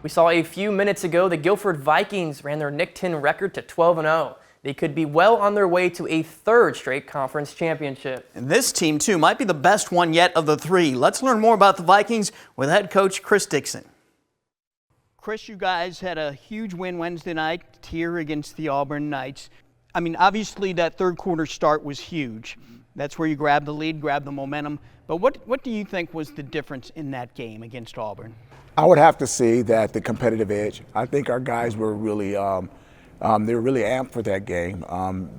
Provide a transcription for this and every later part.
We saw a few minutes ago the Guilford Vikings ran their Nick 10 record to 12-0. They could be well on their way to a third straight conference championship. And this team, too, might be the best one yet of the three. Let's learn more about the Vikings with head coach Chris Dixon. Chris, you guys had a huge win Wednesday night here against the Auburn Knights. I mean, obviously that third quarter start was huge. That's where you grabbed the lead, grabbed the momentum. But what do you think was the difference in that game against Auburn? I would have to say that the competitive edge. I think our guys were really, they were really amped for that game.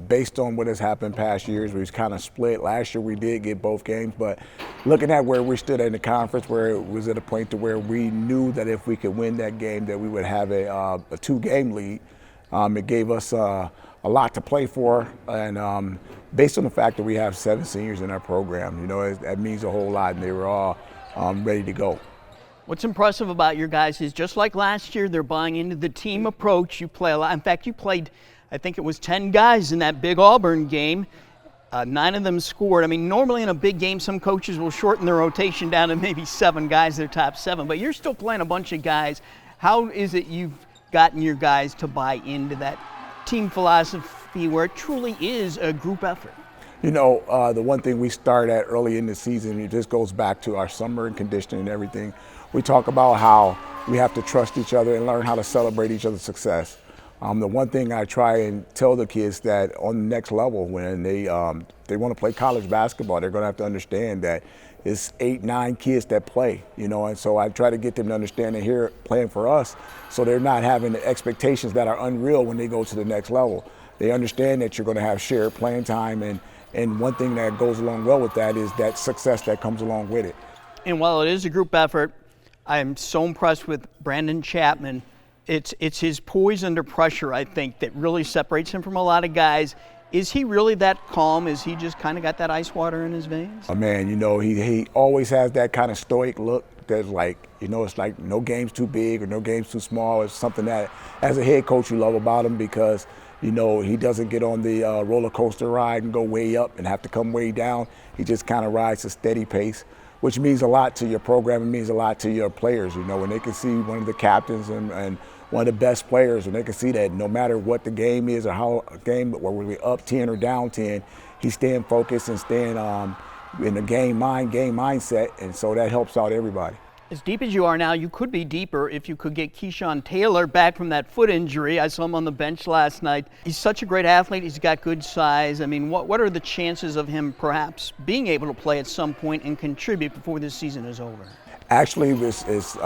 Based on what has happened past years, we was kind of split. Last year we did get both games, but looking at where we stood in the conference, where it was at a point to where we knew that if we could win that game, that we would have a two-game lead. It gave us a lot to play for, and based on the fact that we have 7 seniors in our program, that means a whole lot, and they were all ready to go. What's impressive about your guys is just like last year, they're buying into the team approach. You play a lot. In fact, you played, I think it was 10 guys in that big Auburn game. 9 of them scored. I mean, normally in a big game, some coaches will shorten their rotation down to maybe 7 guys, their top 7. But you're still playing a bunch of guys. How is it you've gotten your guys to buy into that team philosophy where it truly is a group effort? The one thing we start at early in the season, it just goes back to our summer and conditioning and everything. We talk about how we have to trust each other and learn how to celebrate each other's success. The one thing I try and tell the kids that on the next level, when they want to play college basketball, they're going to have to understand that it's 8, 9 kids that play, and so I try to get them to understand that here playing for us, so they're not having the expectations that are unreal when they go to the next level. They understand that you're going to have shared playing time, and one thing that goes along well with that is that success that comes along with it. And while it is a group effort, I am so impressed with Brandon Chapman. It's his poise under pressure, I think, that really separates him from a lot of guys. Is he really that calm? Is he just kind of got that ice water in his veins? Oh, man, he always has that kind of stoic look that's like, it's like no game's too big or no game's too small. It's something that, as a head coach, you love about him because, he doesn't get on the roller coaster ride and go way up and have to come way down. He just kind of rides a steady pace, which means a lot to your program. It means a lot to your players, when they can see one of the captains and one of the best players, and they can see that no matter what the game is or how a game, whether we're up 10 or down 10, he's staying focused and staying in the game mindset, and so that helps out everybody. As deep as you are now, you could be deeper if you could get Keyshawn Taylor back from that foot injury. I saw him on the bench last night. He's such a great athlete. He's got good size. I mean, what are the chances of him perhaps being able to play at some point and contribute before this season is over? Actually, this is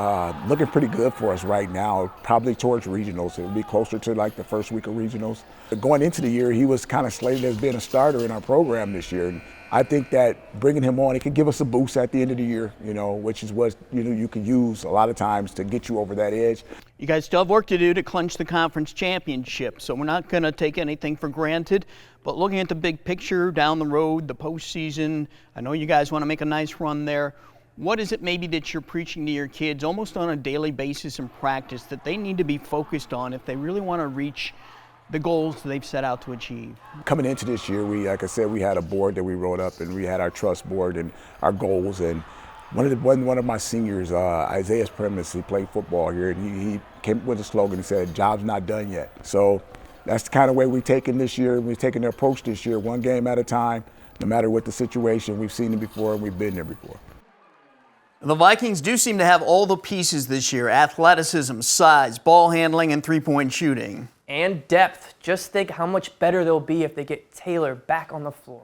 looking pretty good for us right now, probably towards regionals. It'll be closer to like the first week of regionals. Going into the year, he was kind of slated as being a starter in our program this year. I think that bringing him on, it could give us a boost at the end of the year, which is what you can use a lot of times to get you over that edge. You guys still have work to do to clinch the conference championship, so we're not going to take anything for granted. But looking at the big picture down the road, the postseason, I know you guys want to make a nice run there. What is it maybe that you're preaching to your kids almost on a daily basis in practice that they need to be focused on if they really want to reach the goals they've set out to achieve? Coming into this year, like I said, we had a board that we wrote up, and we had our trust board and our goals. And one of my seniors, Isaiah's premise, he played football here, and he came with a slogan. He said, "Job's not done yet." So that's the kind of way we've taken this year. We've taken the approach this year, one game at a time, no matter what the situation. We've seen it before, and we've been there before. The Vikings do seem to have all the pieces this year: athleticism, size, ball handling, and three-point shooting. And depth. Just think how much better they'll be if they get Taylor back on the floor.